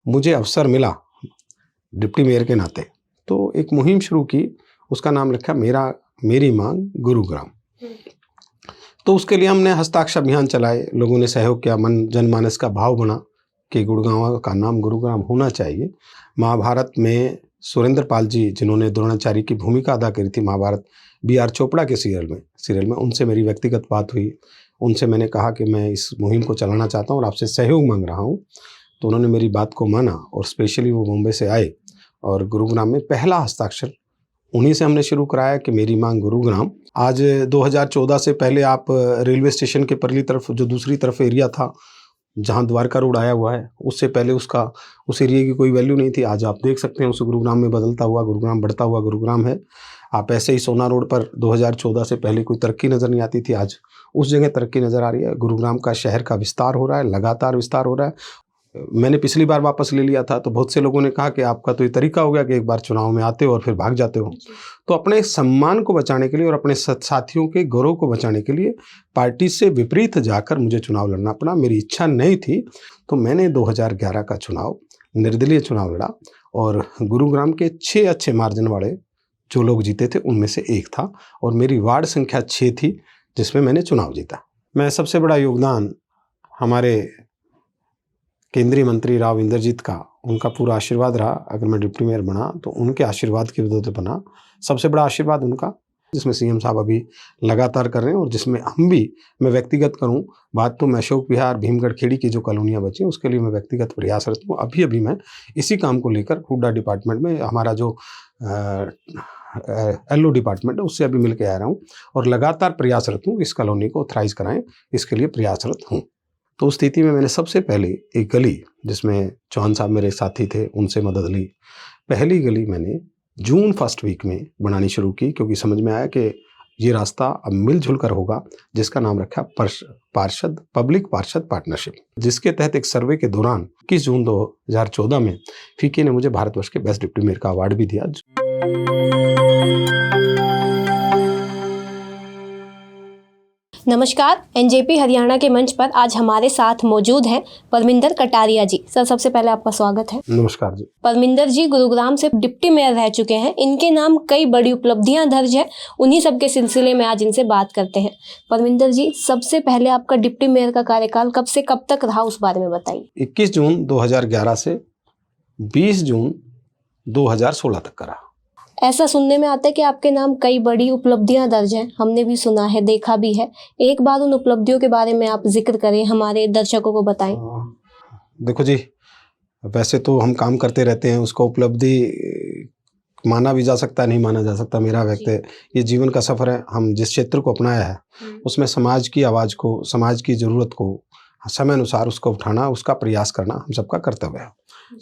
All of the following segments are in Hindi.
मुझे अवसर मिला डिप्टी मेयर के नाते, तो एक मुहिम शुरू की, उसका नाम रखा मेरी मांग गुरुग्राम। तो उसके लिए हमने हस्ताक्षर अभियान चलाए, लोगों ने सहयोग किया, जनमानस का भाव बना कि गुड़गांव का नाम गुरुग्राम होना चाहिए। महाभारत में सुरेंद्र पाल जी, जिन्होंने द्रोणाचार्य की भूमिका अदा करी थी महाभारत, B.R. चोपड़ा के सीरियल में उनसे मेरी व्यक्तिगत बात हुई। उनसे मैंने कहा कि मैं इस मुहिम को चलाना चाहता हूँ और आपसे सहयोग मांग रहा हूँ। तो उन्होंने मेरी बात को माना और स्पेशली वो मुंबई से आए और गुरुग्राम में पहला हस्ताक्षर उन्हीं से हमने शुरू कराया कि मेरी मांग गुरुग्राम। आज 2014 से पहले आप रेलवे स्टेशन के परली तरफ जो दूसरी तरफ एरिया था जहाँ द्वारका रोड आया हुआ है, उससे पहले उस एरिया की कोई वैल्यू नहीं थी। आज आप देख सकते हैं उस गुरुग्राम में बदलता हुआ गुरुग्राम, बढ़ता हुआ गुरुग्राम है। आप ऐसे ही सोना रोड पर 2014 से पहले कोई तरक्की नज़र नहीं आती थी, आज उस जगह तरक्की नज़र आ रही है। गुरुग्राम का शहर का विस्तार हो रहा है, लगातार विस्तार हो रहा है। मैंने पिछली बार वापस ले लिया था तो बहुत से लोगों ने कहा कि आपका तो ये तरीका हो गया कि एक बार चुनाव में आते हो और फिर भाग जाते हो। तो अपने सम्मान को बचाने के लिए और अपने साथियों के गौरव को बचाने के लिए पार्टी से विपरीत जाकर मुझे चुनाव लड़ना पड़ा। मेरी इच्छा नहीं थी, तो मैंने 2011 का चुनाव, निर्दलीय चुनाव लड़ा और गुरुग्राम के 6 अच्छे मार्जिन वाले जो लोग जीते थे उनमें से एक था और मेरी वार्ड संख्या 6 थी जिसमें मैंने चुनाव जीता। मैं सबसे बड़ा योगदान हमारे केंद्रीय मंत्री राव इंद्रजीत का, उनका पूरा आशीर्वाद रहा। अगर मैं डिप्टी मेयर बना तो उनके आशीर्वाद की वजह से बना, सबसे बड़ा आशीर्वाद उनका, जिसमें सीएम साहब अभी लगातार कर रहे हैं और जिसमें हम भी, मैं व्यक्तिगत करूं बात तो मैं अशोक विहार, भीमगढ़ खेड़ी की जो कॉलोनियाँ बची उसके लिए मैं व्यक्तिगत प्रयासरत हूँ। अभी मैं इसी काम को लेकर हुड्डा डिपार्टमेंट में, हमारा जो LO डिपार्टमेंट है उससे अभी मिल के आ रहा हूँ और लगातार प्रयासरत हूँ, इस कॉलोनी को ऑथराइज कराएं, इसके लिए प्रयासरत हूँ। तो उस स्थिति में मैंने सबसे पहले एक गली, जिसमें चौहान साहब मेरे साथी थे, उनसे मदद ली। पहली गली मैंने जून फर्स्ट वीक में बनानी शुरू की क्योंकि समझ में आया कि ये रास्ता अब मिलजुल कर होगा, जिसका नाम रखा पब्लिक पार्षद पार्टनरशिप, जिसके तहत एक सर्वे के दौरान 21 जून 2014 में फीके ने मुझे भारतवर्ष के बेस्ट डिप्टी मेयर का अवार्ड भी दिया। नमस्कार, NJP हरियाणा के मंच पर आज हमारे साथ मौजूद हैं परमिंदर कटारिया जी। सर, सबसे पहले आपका स्वागत है। नमस्कार जी। परमिंदर जी गुरुग्राम से डिप्टी मेयर रह चुके हैं, इनके नाम कई बड़ी उपलब्धियां दर्ज है, उन्हीं सब के सिलसिले में आज इनसे बात करते हैं। परमिंदर जी, सबसे पहले आपका डिप्टी मेयर का कार्यकाल कब से कब तक रहा, उस बारे में बताइए। 21 जून 2011 से 20 जून 2016 तक का रहा। ऐसा सुनने में आता है कि आपके नाम कई बड़ी उपलब्धियां दर्ज हैं, हमने भी सुना है, देखा भी है। एक बार उन उपलब्धियों के बारे में आप जिक्र करें, हमारे दर्शकों को बताएं। देखो जी, वैसे तो हम काम करते रहते हैं, उसको उपलब्धि माना भी जा सकता है, नहीं माना जा सकता। मेरा व्यक्ति ये जीवन का सफ़र है। हम जिस क्षेत्र को अपनाया है उसमें समाज की आवाज़ को, समाज की ज़रूरत को समय अनुसार उसको उठाना, उसका प्रयास करना हम सबका कर्तव्य है।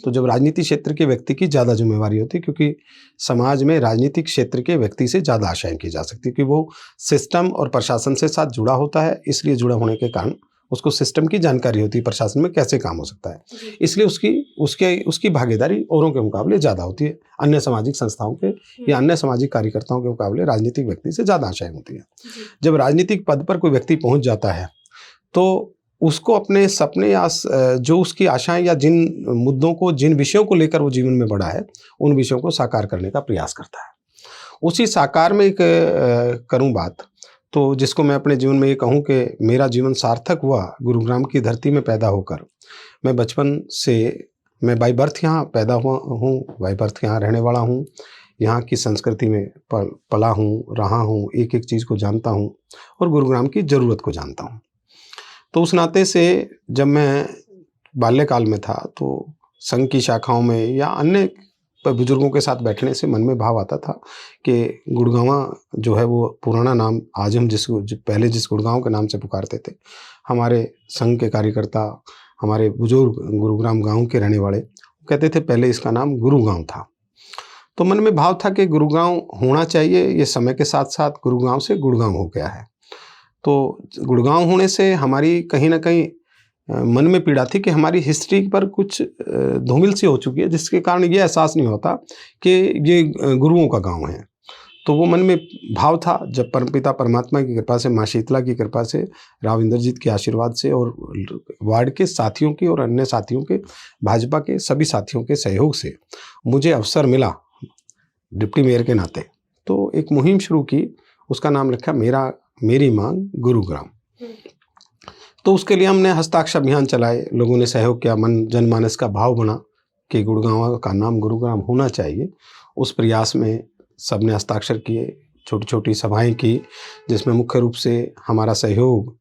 तो जब राजनीति क्षेत्र के व्यक्ति की ज़्यादा जिम्मेवारी होती है, क्योंकि समाज में राजनीतिक क्षेत्र के व्यक्ति से ज़्यादा आशाएं की जा सकती है कि वो सिस्टम और प्रशासन से साथ जुड़ा होता है, इसलिए जुड़ा होने के कारण उसको सिस्टम की जानकारी होती है, प्रशासन में कैसे काम हो सकता है, इसलिए उसकी भागीदारी औरों के मुकाबले ज़्यादा होती है। अन्य सामाजिक संस्थाओं के या अन्य सामाजिक कार्यकर्ताओं के मुकाबले राजनीतिक व्यक्ति से ज़्यादा आशाएं होती है। जब राजनीतिक पद पर कोई व्यक्ति पहुँच जाता है तो उसको अपने सपने या जो उसकी आशाएं या जिन मुद्दों को, जिन विषयों को लेकर वो जीवन में बढ़ा है, उन विषयों को साकार करने का प्रयास करता है। उसी साकार में एक करूं बात, तो जिसको मैं अपने जीवन में ये कहूं कि मेरा जीवन सार्थक हुआ गुरुग्राम की धरती में पैदा होकर। मैं बचपन से, मैं बाई बर्थ यहाँ पैदा हुआ हूँ, बाई बर्थ यहाँ रहने वाला हूँ, यहाँ की संस्कृति में पला हूँ, रहा हूँ, एक एक चीज़ को जानता हूँ और गुरुग्राम की ज़रूरत को जानता हूँ। तो उस नाते से जब मैं बाल्यकाल में था तो संघ की शाखाओं में या अन्य बुजुर्गों के साथ बैठने से मन में भाव आता था कि गुड़गांव जो है वो पुराना नाम, आज हम पहले जिस गुड़गांव के नाम से पुकारते थे, हमारे संघ के कार्यकर्ता, हमारे बुजुर्ग गुरुग्राम गांव के रहने वाले कहते थे पहले इसका नाम गुरुगांव था। तो मन में भाव था कि गुरुगांव होना चाहिए। ये समय के साथ साथ गुरुगांव से गुड़गांव हो गया है। तो गुड़गांव होने से हमारी कहीं ना कहीं मन में पीड़ा थी कि हमारी हिस्ट्री पर कुछ धूमिल सी हो चुकी है, जिसके कारण ये एहसास नहीं होता कि ये गुरुओं का गांव है। तो वो मन में भाव था, जब परमपिता परमात्मा की कृपा से, माँ शीतला की कृपा से, राव इंद्रजीत के आशीर्वाद से और वार्ड के साथियों की और अन्य साथियों के, भाजपा के सभी साथियों के सहयोग से मुझे अवसर मिला डिप्टी मेयर के नाते, तो एक मुहिम शुरू की। उसका नाम रखा मेरी मांग गुरुग्राम। तो उसके लिए हमने हस्ताक्षर अभियान चलाए, लोगों ने सहयोग किया, जनमानस का भाव बना कि गुड़गांव का नाम गुरुग्राम होना चाहिए। उस प्रयास में सबने हस्ताक्षर किए, छोटी छोटी सभाएं की, जिसमें मुख्य रूप से हमारा सहयोग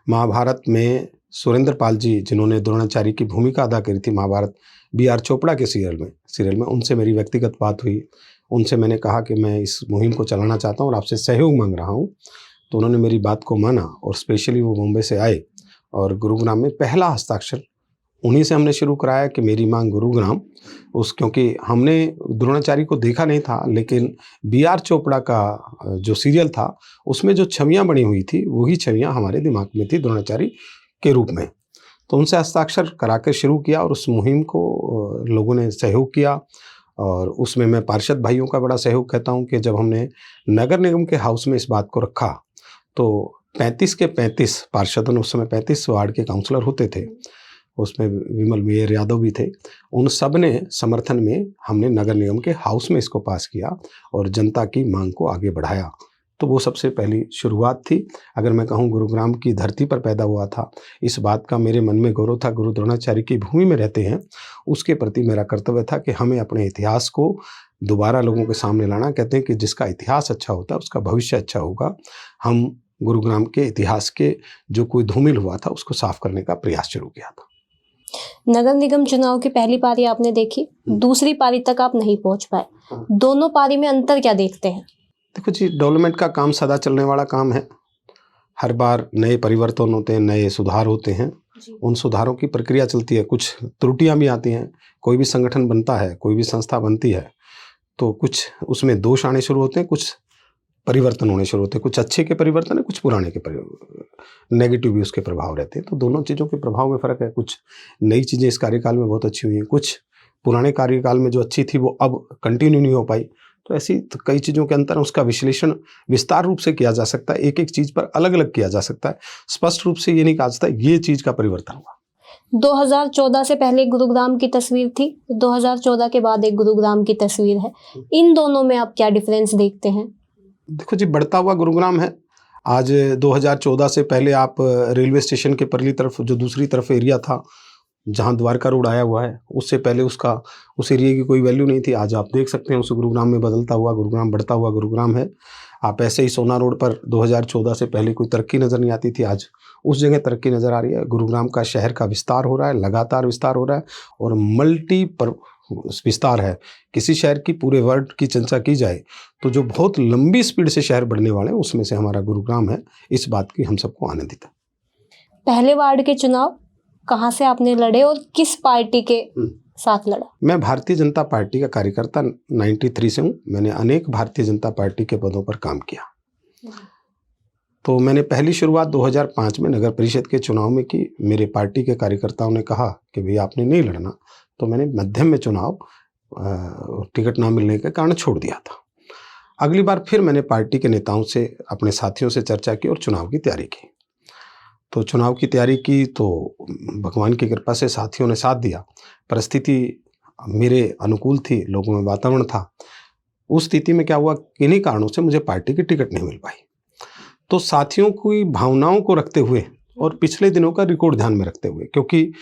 महाभारत में सुरेंद्र पाल जी, जिन्होंने द्रोणाचार्य की भूमिका अदा करी थी महाभारत B.R. चोपड़ा के सीरियल में उनसे मेरी व्यक्तिगत बात हुई। उनसे मैंने कहा कि मैं इस मुहिम को चलाना चाहता हूँ और आपसे सहयोग मांग रहा हूँ। तो उन्होंने मेरी बात को माना और स्पेशली वो मुंबई से आए और गुरुग्राम में पहला हस्ताक्षर उन्हीं से हमने शुरू कराया कि मेरी मांग गुरुग्राम। क्योंकि हमने द्रोणाचार्य को देखा नहीं था, लेकिन B.R. चोपड़ा का जो सीरियल था उसमें जो छवियाँ बनी हुई थी वही छवियाँ हमारे दिमाग में थी द्रोणाचार्य के रूप में। तो उनसे हस्ताक्षर करा के शुरू किया और उस मुहिम को लोगों ने सहयोग किया। और उसमें मैं पार्षद भाइयों का बड़ा सहयोग कहता हूँ कि जब हमने नगर निगम के हाउस में इस बात को रखा तो 35 के 35 पार्षदों, उस समय 35 वार्ड के काउंसलर होते थे, उसमें विमल मेयर यादव भी थे, उन सब ने समर्थन में हमने नगर निगम के हाउस में इसको पास किया और जनता की मांग को आगे बढ़ाया। तो वो सबसे पहली शुरुआत थी। अगर मैं कहूँ गुरुग्राम की धरती पर पैदा हुआ था, इस बात का मेरे मन में गौरव था। गुरु द्रोणाचार्य की भूमि में रहते हैं, उसके प्रति मेरा कर्तव्य था कि हमें अपने इतिहास को दोबारा लोगों के सामने लाना। कहते हैं कि जिसका इतिहास अच्छा होता है उसका भविष्य अच्छा होगा। हम गुरुग्राम के इतिहास के जो कोई धूमिल हुआ था उसको साफ करने का प्रयास शुरू किया था। नगर निगम चुनाव की पहली पारी आपने देखी, दूसरी पारी तक आप नहीं पहुंच पाए, दोनों पारी में अंतर क्या देखते हैं? देखो जी, डेवलपमेंट का काम सदा चलने वाला काम है। हर बार नए परिवर्तन होते हैं, नए सुधार होते हैं, उन सुधारों की प्रक्रिया चलती है। कुछ त्रुटियां भी आती हैं। कोई भी संगठन बनता है, कोई भी संस्था बनती है, तो कुछ उसमें दोष आने शुरू होते हैं, कुछ परिवर्तन होने शुरू होते हैं। कुछ अच्छे के परिवर्तन है, कुछ पुराने के नेगेटिव भी उसके प्रभाव रहते हैं। तो दोनों चीज़ों के प्रभाव में फ़र्क है। कुछ नई चीज़ें इस कार्यकाल में बहुत अच्छी हुई हैं, कुछ पुराने कार्यकाल में जो अच्छी थी वो अब कंटिन्यू नहीं हो पाई। तो ऐसी तो कई चीज़ों के अंतर, उसका विश्लेषण विस्तार रूप से किया जा सकता है, एक एक चीज़ पर अलग अलग किया जा सकता है। स्पष्ट रूप से ये नहीं कहा जाता ये चीज़ का परिवर्तन हुआ। 2014 से पहले गुरुग्राम की तस्वीर थी, 2014 के बाद एक गुरुग्राम की तस्वीर है। इन दोनों में आप क्या डिफरेंस देखते हैं? देखो जी, बढ़ता हुआ गुरुग्राम है। आज 2014 से पहले आप रेलवे स्टेशन के परली तरफ जो दूसरी तरफ एरिया था जहाँ द्वारका रोड आया हुआ है, उससे पहले उस एरिया की कोई वैल्यू नहीं थी। आज आप देख सकते हैं उस गुरुग्राम में बदलता हुआ गुरुग्राम, बढ़ता हुआ गुरुग्राम है। आप ऐसे ही सोना रोड पर 2014 से पहले कोई तरक्की नज़र नहीं आती थी, आज उस जगह तरक्की नज़र आ रही है। गुरुग्राम का शहर का विस्तार हो रहा है, लगातार विस्तार हो रहा है और विस्तार है। किसी शहर की पूरे वर्ल्ड की चर्चा की जाए तो जो बहुत लंबी स्पीड से शहर बढ़ने वाले हैं उसमें से हमारा गुरुग्राम है। इस बात की हम सबको आनंदित है। पहले वार्ड के चुनाव कहाँ से आपने लड़े और किस पार्टी के साथ लड़ा? मैं भारतीय जनता पार्टी का कार्यकर्ता 93 से हूँ। मैंने अनेक भारतीय जनता पार्टी के पदों पर काम किया। तो मैंने पहली शुरुआत 2005 में नगर परिषद के चुनाव में की। मेरे पार्टी के कार्यकर्ताओं ने कहा कि भैया आपने नहीं लड़ना, तो मैंने मध्यम में चुनाव टिकट ना मिलने के कारण छोड़ दिया था। अगली बार फिर मैंने पार्टी के नेताओं से, अपने साथियों से चर्चा की और चुनाव की तैयारी की। तो चुनाव की तैयारी की तो भगवान की कृपा से साथियों ने साथ दिया। परिस्थिति मेरे अनुकूल थी, लोगों में वातावरण था। उस स्थिति में क्या हुआ, किन्हीं कारणों से मुझे पार्टी की टिकट नहीं मिल पाई। तो साथियों की भावनाओं को रखते हुए और पिछले दिनों का रिकॉर्ड ध्यान में रखते हुए, क्योंकि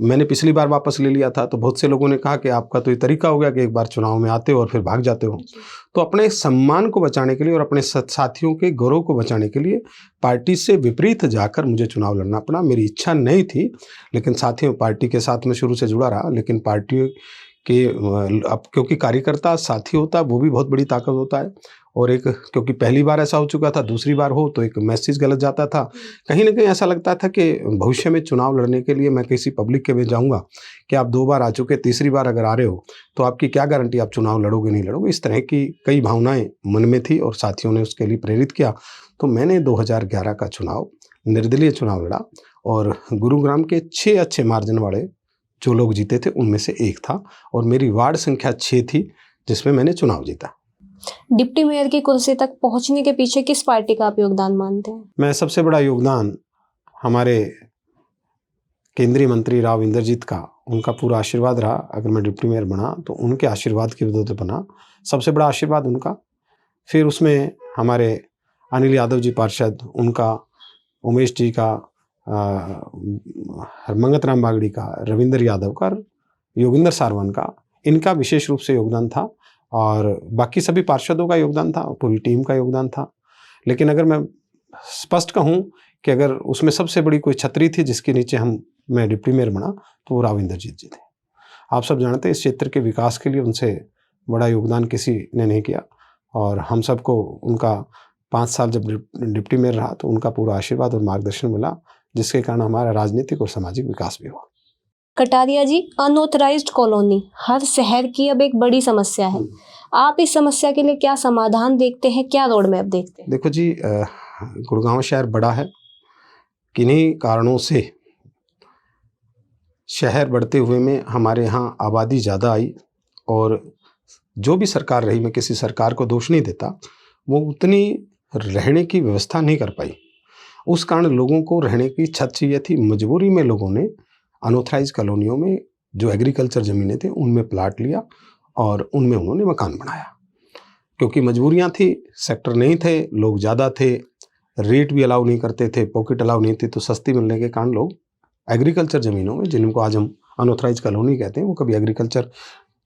मैंने पिछली बार वापस ले लिया था, तो बहुत से लोगों ने कहा कि आपका तो ये तरीका हो गया कि एक बार चुनाव में आते हो और फिर भाग जाते हो। तो अपने सम्मान को बचाने के लिए और अपने साथियों के गौरव को बचाने के लिए पार्टी से विपरीत जाकर मुझे चुनाव लड़ना पड़ा। मेरी इच्छा नहीं थी, लेकिन साथियों पार्टी के साथ में शुरू से जुड़ा रहा। लेकिन पार्टी के अब क्योंकि कार्यकर्ता साथी होता है वो भी बहुत बड़ी ताकत होता है। और एक क्योंकि पहली बार ऐसा हो चुका था, दूसरी बार हो तो एक मैसेज गलत जाता था। कहीं ना कहीं ऐसा लगता था कि भविष्य में चुनाव लड़ने के लिए मैं किसी पब्लिक के में जाऊंगा कि आप 2 बार आ चुके, तीसरी बार अगर आ रहे हो तो आपकी क्या गारंटी आप चुनाव लड़ोगे नहीं लड़ोगे। इस तरह की कई भावनाएं मन में थी और साथियों ने उसके लिए प्रेरित किया। तो मैंने 2011 का चुनाव, निर्दलीय चुनाव लड़ा और गुरुग्राम के 6 अच्छे मार्जिन वाले जो लोग जीते थे उनमें से एक था और मेरी वार्ड संख्या 6 थी जिसमें मैंने चुनाव जीता। डिप्टी मेयर की कुर्सी तक पहुंचने के पीछे किस पार्टी का आप योगदान मानते हैं? मैं सबसे बड़ा योगदान हमारे केंद्रीय मंत्री राव इंद्रजीत का, उनका पूरा आशीर्वाद रहा। अगर मैं डिप्टी मेयर बना तो उनके आशीर्वाद की वजह से बना, सबसे बड़ा आशीर्वाद उनका। फिर उसमें हमारे अनिल यादव जी पार्षद, उनका, उमेश जी का, मंगत राम बागड़ी का, रविंद्र यादव का, योगिंदर सारवन का, इनका विशेष रूप से योगदान था। और बाकी सभी पार्षदों का योगदान था, पूरी टीम का योगदान था। लेकिन अगर मैं स्पष्ट कहूँ कि अगर उसमें सबसे बड़ी कोई छतरी थी जिसके नीचे मैं डिप्टी मेयर बना, तो वो राव इंद्रजीत जी थे। आप सब जानते हैं इस क्षेत्र के विकास के लिए उनसे बड़ा योगदान किसी ने नहीं किया, और हम सबको उनका 5 साल जब डिप्टी मेयर रहा तो उनका पूरा आशीर्वाद और मार्गदर्शन मिला, जिसके कारण हमारा राजनीतिक और सामाजिक विकास भी हुआ। कटारिया जी, अनऑथराइज्ड कॉलोनी हर शहर की अब एक बड़ी समस्या है। आप इस समस्या के लिए क्या समाधान देखते हैं, क्या रोड मैप देखते हैं? देखो जी, गुड़गांव शहर बड़ा है, किन्हीं कारणों से शहर बढ़ते हुए में हमारे यहाँ आबादी ज़्यादा आई, और जो भी सरकार रही, मैं किसी सरकार को दोष नहीं देता, वो उतनी रहने की व्यवस्था नहीं कर पाई। उस कारण लोगों को रहने की छत चाहिए थी। मजबूरी में लोगों ने अनऑथराइज कॉलोनियों में जो एग्रीकल्चर ज़मीनें थी उनमें प्लाट लिया और उनमें उन्होंने मकान बनाया, क्योंकि मजबूरियां थी, सेक्टर नहीं थे, लोग ज़्यादा थे, रेट भी अलाउ नहीं करते थे, पॉकेट अलाउ नहीं थी, तो सस्ती मिलने के कारण लोग एग्रीकल्चर ज़मीनों में, जिनको आज हम अनऑथराइज कॉलोनी कहते हैं, वो कभी एग्रीकल्चर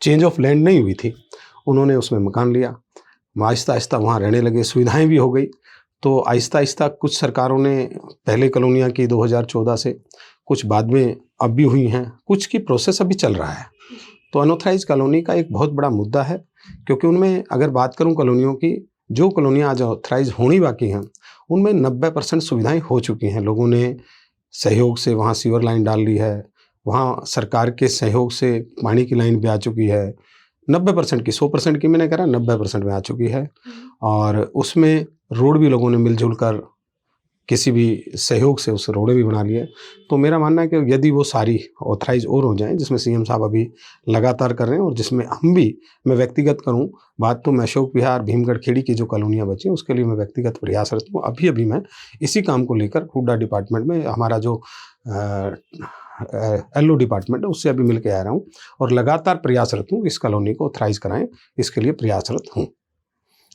चेंज ऑफ लैंड नहीं हुई थी, उन्होंने उसमें मकान लिया। आहिस्ता आहिस्ता वहाँ रहने लगे, सुविधाएं भी हो गई। तो आहिस्ता आहिस्ता कुछ सरकारों ने पहले कॉलोनियाँ की 2014 से, कुछ बाद में अब भी हुई हैं, कुछ की प्रोसेस अभी चल रहा है। तो अनऑथराइज कॉलोनी का एक बहुत बड़ा मुद्दा है, क्योंकि उनमें अगर बात करूं कॉलोनियों की, जो कॉलोनियाँ आज ऑथराइज होनी बाकी हैं उनमें 90% सुविधाएं हो चुकी हैं। लोगों ने सहयोग से वहाँ सीवर लाइन डाल ली है, वहाँ सरकार के सहयोग से पानी की लाइन भी आ चुकी है, 90% की, 100% की मैंने कह रहा 90% में आ चुकी है। और उसमें रोड भी लोगों ने मिलजुल कर किसी भी सहयोग से उस रोड भी बना लिए। तो मेरा मानना है कि यदि वो सारी ऑथराइज और हो जाएं, जिसमें सीएम साहब अभी लगातार कर रहे हैं, और जिसमें हम भी, मैं व्यक्तिगत करूं बात, तो मैं अशोक विहार, भीमगढ़ खेड़ी की जो कॉलोनियाँ बची उसके लिए मैं व्यक्तिगत प्रयासरत हूँ। अभी मैं इसी काम को लेकर हुड्डा डिपार्टमेंट में, हमारा जो LO डिपार्टमेंट है, उससे अभी मिल के आ रहा हूँ, और लगातार प्रयासरत हूँ इस कॉलोनी को ऑथराइज कराएं, इसके लिए प्रयासरत हूँ।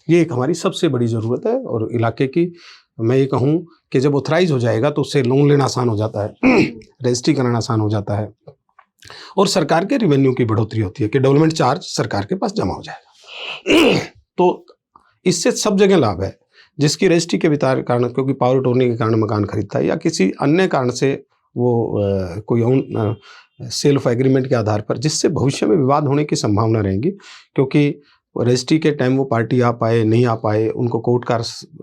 ये एक हमारी सबसे बड़ी ज़रूरत है। और इलाके की मैं ये कहूँ कि जब ऑथराइज हो जाएगा तो उससे लोन लेना आसान हो जाता है, रजिस्ट्री कराना आसान हो जाता है, और सरकार के रेवेन्यू की बढ़ोतरी होती है कि डेवलपमेंट चार्ज सरकार के पास जमा हो जाएगा। तो इससे सब जगह लाभ है। जिसकी रजिस्ट्री के कारण, क्योंकि पावर अटॉर्नी के कारण मकान खरीदता है, या किसी अन्य कारण से वो कोई ओन सेल ऑफ एग्रीमेंट के आधार पर, जिससे भविष्य में विवाद होने की संभावना रहेगी, क्योंकि रजिस्ट्री के टाइम वो पार्टी आ पाए नहीं आ पाए, उनको कोर्ट का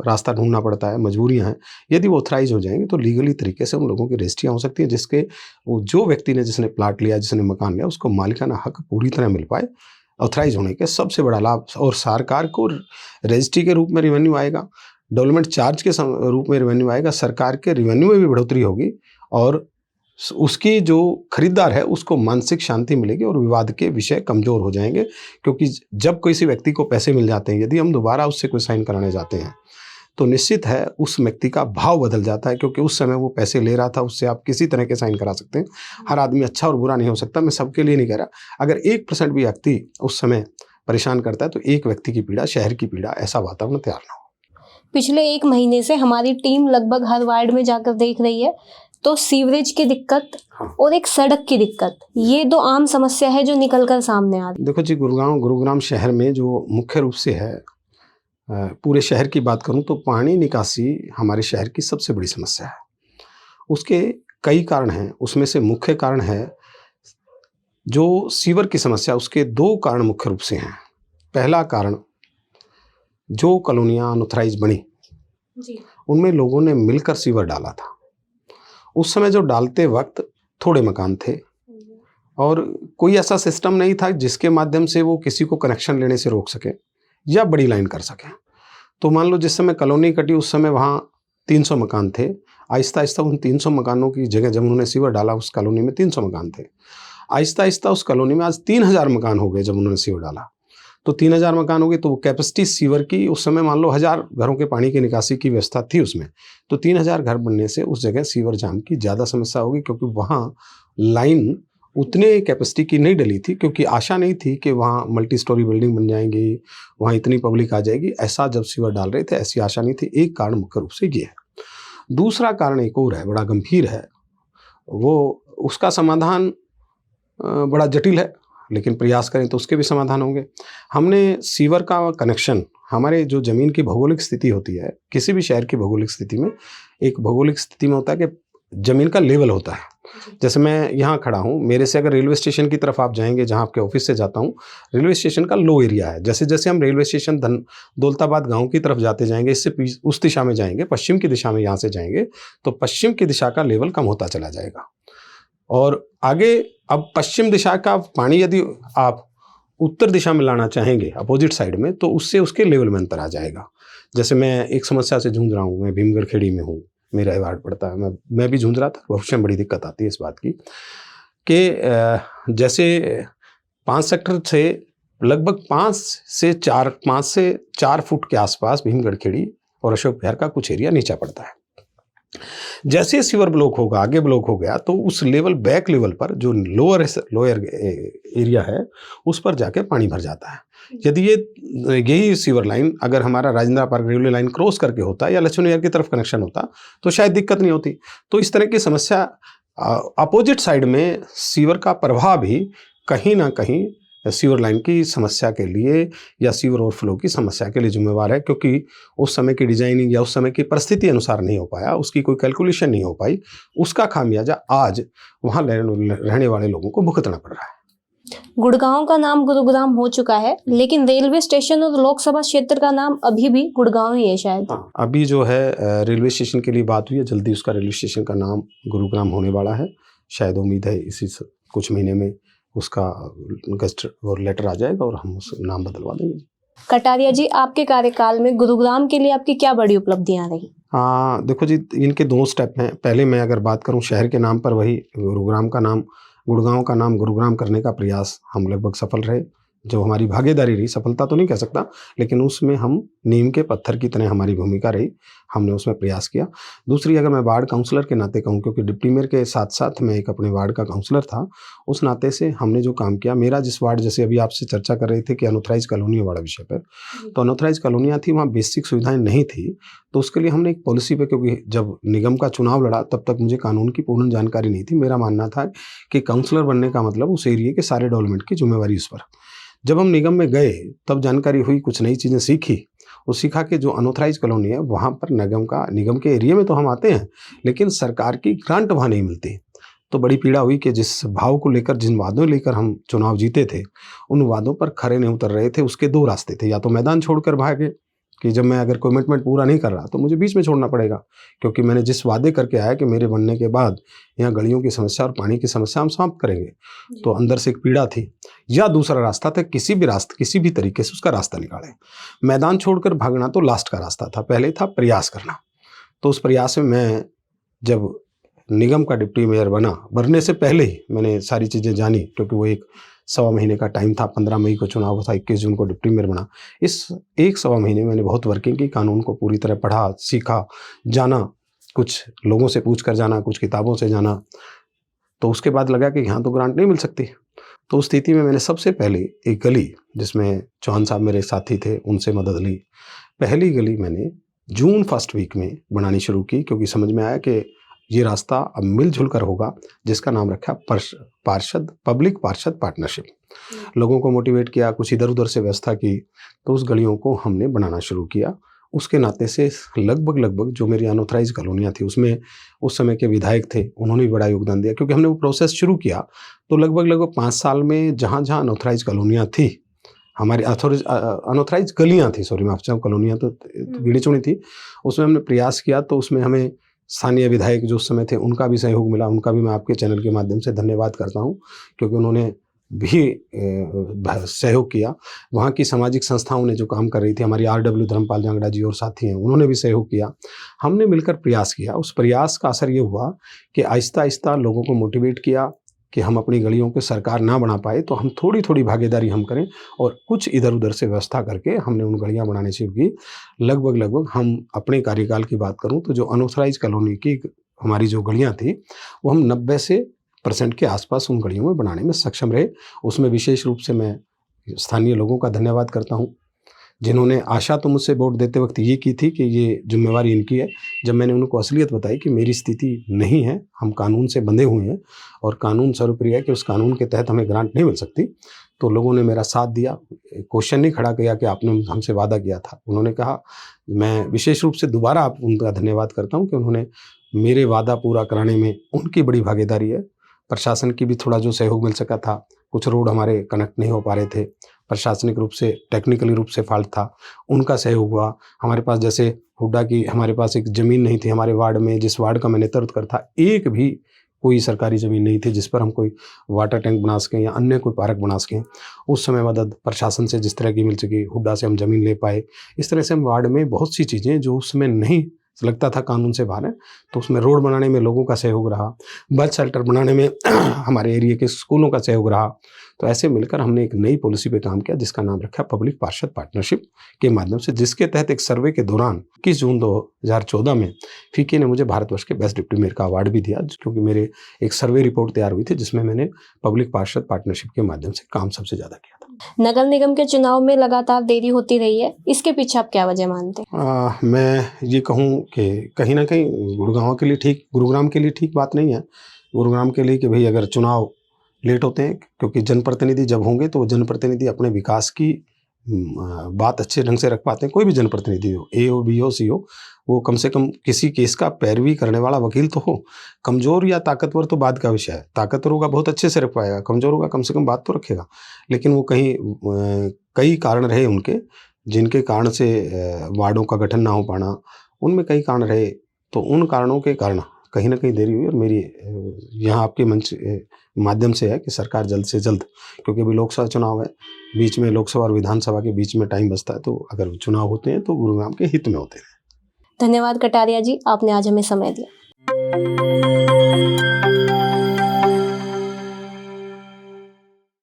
रास्ता ढूंढना पड़ता है, मजबूरियां हैं। यदि वो ऑथराइज हो जाएंगे तो लीगली तरीके से उन लोगों की रजिस्ट्रियाँ हो सकती हैं, जिसके वो जो व्यक्ति ने, जिसने प्लाट लिया, जिसने मकान लिया, उसको मालिकाना हक पूरी तरह मिल पाए। ऑथराइज होने के सबसे बड़ा लाभ, और सरकार को रजिस्ट्री के रूप में रेवेन्यू आएगा, डेवलपमेंट चार्ज के रूप में रेवेन्यू आएगा, सरकार के रेवेन्यू में भी बढ़ोतरी होगी, और उसकी जो खरीदार है उसको मानसिक शांति मिलेगी, और विवाद के विषय कमज़ोर हो जाएंगे। क्योंकि जब किसी व्यक्ति को पैसे मिल जाते हैं, यदि हम दोबारा उससे कोई साइन कराने जाते हैं, तो निश्चित है उस व्यक्ति का भाव बदल जाता है, क्योंकि उस समय वो पैसे ले रहा था, उससे आप किसी तरह के साइन करा सकते हैं। हर आदमी अच्छा और बुरा नहीं हो सकता, मैं सबके लिए नहीं कह रहा। अगर 1% भी व्यक्ति उस समय परेशान करता है तो एक व्यक्ति की पीड़ा, शहर की पीड़ा, ऐसा वातावरण तैयार ना हो। पिछले 1 महीने से हमारी टीम लगभग हर वार्ड में जाकर देख रही है, तो सीवरेज की दिक्कत और एक सड़क की दिक्कत, ये 2 आम समस्या है जो निकल कर सामने आ रही है। देखो जी, गुरुग्राम शहर में जो मुख्य रूप से है, पूरे शहर की बात करूं तो पानी निकासी हमारे शहर की सबसे बड़ी समस्या है। उसके कई कारण हैं, उसमें से मुख्य कारण है जो सीवर की समस्या। उसके 2 कारण मुख्य रूप से हैं। पहला कारण, जो कॉलोनियाँ अनऑथराइज बनी उनमें लोगों ने मिलकर सीवर डाला था। उस समय जो डालते वक्त थोड़े मकान थे, और कोई ऐसा सिस्टम नहीं था जिसके माध्यम से वो किसी को कनेक्शन लेने से रोक सके या बड़ी लाइन कर सके। तो मान लो जिस समय कॉलोनी कटी उस समय वहाँ 300 मकान थे। आहिस्ता आहिस्ता उन 300 मकानों की जगह जब उन्होंने सीवर डाला, उस कॉलोनी में 300 मकान थे, आहिस्ता आहिस्ता उस कॉलोनी में आज 3000 मकान हो गए जब उन्होंने सीवर डाला। तो 3000 मकान हो गए, तो कैपेसिटी सीवर की उस समय मान लो 1000 घरों के पानी की निकासी की व्यवस्था थी उसमें, तो 3000 घर बनने से उस जगह सीवर जाम की ज़्यादा समस्या होगी, क्योंकि वहाँ लाइन उतने कैपेसिटी की नहीं डली थी, क्योंकि आशा नहीं थी कि वहाँ मल्टी स्टोरी बिल्डिंग बन जाएंगी, वहाँ इतनी पब्लिक आ जाएगी, ऐसा जब सीवर डाल रहे थे ऐसी आशा नहीं थी। एक कारण मुख्य रूप से ये है। दूसरा कारण एक और है, बड़ा गंभीर है, वो उसका समाधान बड़ा जटिल है, लेकिन प्रयास करें तो उसके भी समाधान होंगे। हमने सीवर का कनेक्शन, हमारे जो ज़मीन की भौगोलिक स्थिति होती है, किसी भी शहर की भौगोलिक स्थिति में एक भौगोलिक स्थिति में होता है कि ज़मीन का लेवल होता है। जैसे मैं यहाँ खड़ा हूँ, मेरे से अगर रेलवे स्टेशन की तरफ आप जाएंगे, जहाँ आपके ऑफिस से जाता हूँ, रेलवे स्टेशन का लो एरिया है। जैसे जैसे हम रेलवे स्टेशन दौलताबाद गांव की तरफ जाते जाएंगे, इससे उस दिशा में जाएंगे, पश्चिम की दिशा में यहाँ से जाएंगे, तो पश्चिम की दिशा का लेवल कम होता चला जाएगा। और आगे अब पश्चिम दिशा का पानी यदि आप उत्तर दिशा में लाना चाहेंगे अपोजिट साइड में, तो उससे उसके लेवल में अंतर आ जाएगा। जैसे मैं एक समस्या से जूझ रहा हूँ, मैं भीमगढ़ खेड़ी में हूँ, मेरा वार्ड पड़ता है, मैं भी जूझ रहा था, भविष्य में बड़ी दिक्कत आती है इस बात की कि जैसे 5 सेक्टर से लगभग 5 से 4 फुट के आसपास भीमगढ़ खेड़ी और अशोक विहार का कुछ एरिया नीचा पड़ता है। जैसे सीवर ब्लॉक होगा, आगे ब्लॉक हो गया, तो उस लेवल बैक लेवल पर जो लोअर एरिया है उस पर जाके पानी भर जाता है। यदि यही सीवर लाइन अगर हमारा Rajendra park railway line cross करके होता या लक्ष्मण विहार की तरफ कनेक्शन होता तो शायद दिक्कत नहीं होती। तो इस तरह की समस्या अपोजिट साइड में सीवर का प्रभाव भी कहीं ना कहीं सीवर लाइन की समस्या के लिए या सीवर ओवरफ्लो की समस्या के लिए जिम्मेवार है, क्योंकि उस समय की डिजाइनिंग या उस समय की परिस्थिति अनुसार नहीं हो पाया, उसकी कोई कैलकुलेशन नहीं हो पाई, उसका खामियाजा आज वहाँ रहने वाले लोगों को भुगतना पड़ रहा है। गुड़गांव का नाम गुरुग्राम हो चुका है, लेकिन रेलवे स्टेशन और लोकसभा क्षेत्र का नाम अभी भी गुड़गांव ही है शायद। हाँ, अभी जो है रेलवे स्टेशन के लिए बात हुई है, जल्दी उसका रेलवे स्टेशन का नाम गुरुग्राम होने वाला है। शायद उम्मीद है इसी कुछ महीने में उसका गेस्ट और लेटर आ जाएगा और हम उस नाम बदलवा देंगे। कटारिया जी, आपके कार्यकाल में गुरुग्राम के लिए आपकी क्या बड़ी उपलब्धियां रही? हाँ देखो जी, इनके 2 स्टेप हैं। पहले मैं अगर बात करूं शहर के नाम पर, वही गुरुग्राम का नाम, गुड़गांव का नाम गुरुग्राम करने का प्रयास हम लगभग सफल रहे। जो हमारी भागीदारी रही, सफलता तो नहीं कह सकता, लेकिन उसमें हम नीम के पत्थर की तरह हमारी भूमिका रही, हमने उसमें प्रयास किया। दूसरी अगर मैं वार्ड काउंसलर के नाते कहूँ, क्योंकि डिप्टी मेयर के साथ साथ मैं एक अपने वार्ड का काउंसलर था, उस नाते से हमने जो काम किया, मेरा जिस वार्ड, जैसे अभी आपसे चर्चा कर रहे थे कि अनऑथराइज कॉलोनियों वाला विषय पर, तो अनऑथराइज कॉलोनियाँ थी, वहाँ बेसिक सुविधाएं नहीं थी, तो उसके लिए हमने एक पॉलिसी पे, क्योंकि जब निगम का चुनाव लड़ा तब तक मुझे कानून की पूर्ण जानकारी नहीं थी। मेरा मानना था कि काउंसलर बनने का मतलब उस एरिया के सारे डेवलपमेंट की जिम्मेवारी उस पर। जब हम निगम में गए तब जानकारी हुई, कुछ नई चीज़ें सीखी, वो सीखा कि जो अनऑथराइज कॉलोनी है वहाँ पर निगम के एरिया में तो हम आते हैं, लेकिन सरकार की ग्रांट वहाँ नहीं मिलती। तो बड़ी पीड़ा हुई कि जिस भाव को लेकर, जिन वादों लेकर हम चुनाव जीते थे, उन वादों पर खरे नहीं उतर रहे थे। उसके 2 रास्ते थे, या तो मैदान छोड़कर भागे कि जब मैं अगर कमिटमेंट पूरा नहीं कर रहा तो मुझे बीच में छोड़ना पड़ेगा, क्योंकि मैंने जिस वादे करके आया कि मेरे बनने के बाद यहाँ गलियों की समस्या और पानी की समस्या हम समाप्त करेंगे, तो अंदर से एक पीड़ा थी। या दूसरा रास्ता था, किसी भी तरीके से उसका रास्ता निकालें। मैदान छोड़कर भागना तो लास्ट का रास्ता था, पहले था प्रयास करना। तो उस प्रयास में मैं जब निगम का डिप्टी मेयर बनने से पहले ही मैंने सारी चीज़ें जानी, क्योंकि वो एक 1.25 महीने का टाइम था। 15 मई को चुनाव था, 21 जून को डिप्टी मेयर बना। इस 1.25 महीने मैंने बहुत वर्किंग की, कानून को पूरी तरह पढ़ा, सीखा, जाना, कुछ लोगों से पूछ कर जाना, कुछ किताबों से जाना। तो उसके बाद लगा कि यहाँ तो ग्रांट नहीं मिल सकती। तो उस स्थिति में मैंने सबसे पहले एक गली, जिसमें चौहान साहब मेरे साथी थे, उनसे मदद ली। पहली गली मैंने जून फर्स्ट वीक में बनानी शुरू की, क्योंकि समझ में आया कि ये रास्ता अब मिलजुल कर होगा, जिसका नाम रखा पब्लिक पार्षद पार्टनरशिप। लोगों को मोटिवेट किया, कुछ इधर उधर से व्यवस्था की, तो उस गलियों को हमने बनाना शुरू किया। उसके नाते से लगभग जो मेरी अनऑथराइज कॉलोनियाँ थी, उसमें उस समय के विधायक थे, उन्होंने भी बड़ा योगदान दिया, क्योंकि हमने वो प्रोसेस शुरू किया तो लगभग 5 साल में जहाँ अनऑथराइज कॉलोनियाँ थी, हमारी अनऑथराइज गलियाँ थी, सॉरी माफ चाहूँ, कॉलोनियाँ तो गिनी चुनी थी, उसमें हमने प्रयास किया। तो उसमें हमें स्थानीय विधायक जो उस समय थे, उनका भी सहयोग मिला। उनका भी मैं आपके चैनल के माध्यम से धन्यवाद करता हूँ, क्योंकि उन्होंने भी सहयोग किया। वहाँ की सामाजिक संस्थाओं ने जो काम कर रही थी, हमारी RW धर्मपाल जांगड़ा जी और साथी हैं, उन्होंने भी सहयोग किया। हमने मिलकर प्रयास किया। उस प्रयास का असर ये हुआ कि आहिस्ता आहिस्ता लोगों को मोटिवेट किया, कि हम अपनी गलियों को सरकार ना बना पाए तो हम थोड़ी थोड़ी भागीदारी हम करें, और कुछ इधर उधर से व्यवस्था करके हमने उन गलियां बनानी शुरू की। लगभग हम अपने कार्यकाल की बात करूं तो जो अनऑथराइज कॉलोनी की हमारी जो गलियां थी वो हम 90% के आसपास उन गलियों में बनाने में सक्षम रहे। उसमें विशेष रूप से मैं स्थानीय लोगों का धन्यवाद करता हूँ, जिन्होंने आशा तो मुझसे वोट देते वक्त ये की थी कि ये जिम्मेवारी इनकी है। जब मैंने उनको असलियत बताई कि मेरी स्थिति नहीं है, हम कानून से बंधे हुए हैं और कानून सर्वोपरि है कि उस कानून के तहत हमें ग्रांट नहीं मिल सकती, तो लोगों ने मेरा साथ दिया। क्वेश्चन नहीं खड़ा किया कि आपने हमसे वादा किया था। उन्होंने कहा, मैं विशेष रूप से दोबारा आप उनका धन्यवाद करता हूँ कि उन्होंने मेरे वादा पूरा कराने में उनकी बड़ी भागीदारी है। प्रशासन की भी थोड़ा जो सहयोग मिल सका था, कुछ रोड हमारे कनेक्ट नहीं हो पा रहे थे, प्रशासनिक रूप से टेक्निकली रूप से फॉल्ट था, उनका सहयोग हुआ। हमारे पास जैसे हुड्डा की हमारे पास एक ज़मीन नहीं थी हमारे वार्ड में, जिस वार्ड का मैं नेतृत्व करता था, एक भी कोई सरकारी ज़मीन नहीं थी जिस पर हम कोई वाटर टैंक बना सकें या अन्य कोई पार्क बना सकें। उस समय मदद प्रशासन से जिस तरह की मिल सकी, हुड्डा से हम ज़मीन ले पाए। इस तरह से हम वार्ड में बहुत सी चीज़ें जो उस समय नहीं लगता था कानून से बाहर है, तो उसमें रोड बनाने में लोगों का सहयोग रहा, बर्थ शेल्टर बनाने में हमारे एरिया के स्कूलों का सहयोग रहा। तो ऐसे मिलकर हमने एक नई पॉलिसी पे काम किया जिसका नाम रखा पब्लिक पार्षद पार्टनरशिप के माध्यम से, जिसके तहत एक सर्वे के दौरान 21 जून 2014 में फीके ने मुझे भारतवर्ष के बेस्ट डिप्टी मेयर का अवार्ड भी दिया, क्योंकि मेरे एक सर्वे रिपोर्ट तैयार हुई थी जिसमें मैंने पब्लिक पार्षद पार्टनरशिप के माध्यम से काम सबसे ज़्यादा किया था। नगर निगम के चुनाव में लगातार देरी होती रही है, इसके पीछे आप क्या वजह मानते हैं? मैं ये कहूँ कि कहीं ना कहीं गुरुग्राम के लिए ठीक बात नहीं है। गुरुग्राम के लिए कि भाई अगर चुनाव लेट होते हैं, क्योंकि जनप्रतिनिधि जब होंगे तो वो जनप्रतिनिधि अपने विकास की बात अच्छे ढंग से रख पाते हैं। कोई भी जनप्रतिनिधि हो, ए हो, बी हो, सी हो, वो कम से कम किसी केस का पैरवी करने वाला वकील तो हो। कमज़ोर या ताकतवर तो बाद का विषय है, ताकतवर होगा बहुत अच्छे से रख पाएगा, कमज़ोर होगा कम से कम बात तो रखेगा। लेकिन वो कई कारण रहे उनके, जिनके कारण से वार्डों का गठन ना हो पाना, उनमें कई कारण रहे। तो उन कारणों के कारण कहीं ना कहीं देरी हुई, और मेरी यहाँ आपके मंच माध्यम से है कि सरकार जल्द से जल्द, क्योंकि अभी लोकसभा चुनाव है, बीच में लोकसभा और विधानसभा के बीच में टाइम बचता है, तो अगर चुनाव होते हैं तो गुरुग्राम के हित में होते हैं। धन्यवाद कटारिया जी, आपने आज हमें समय दिया।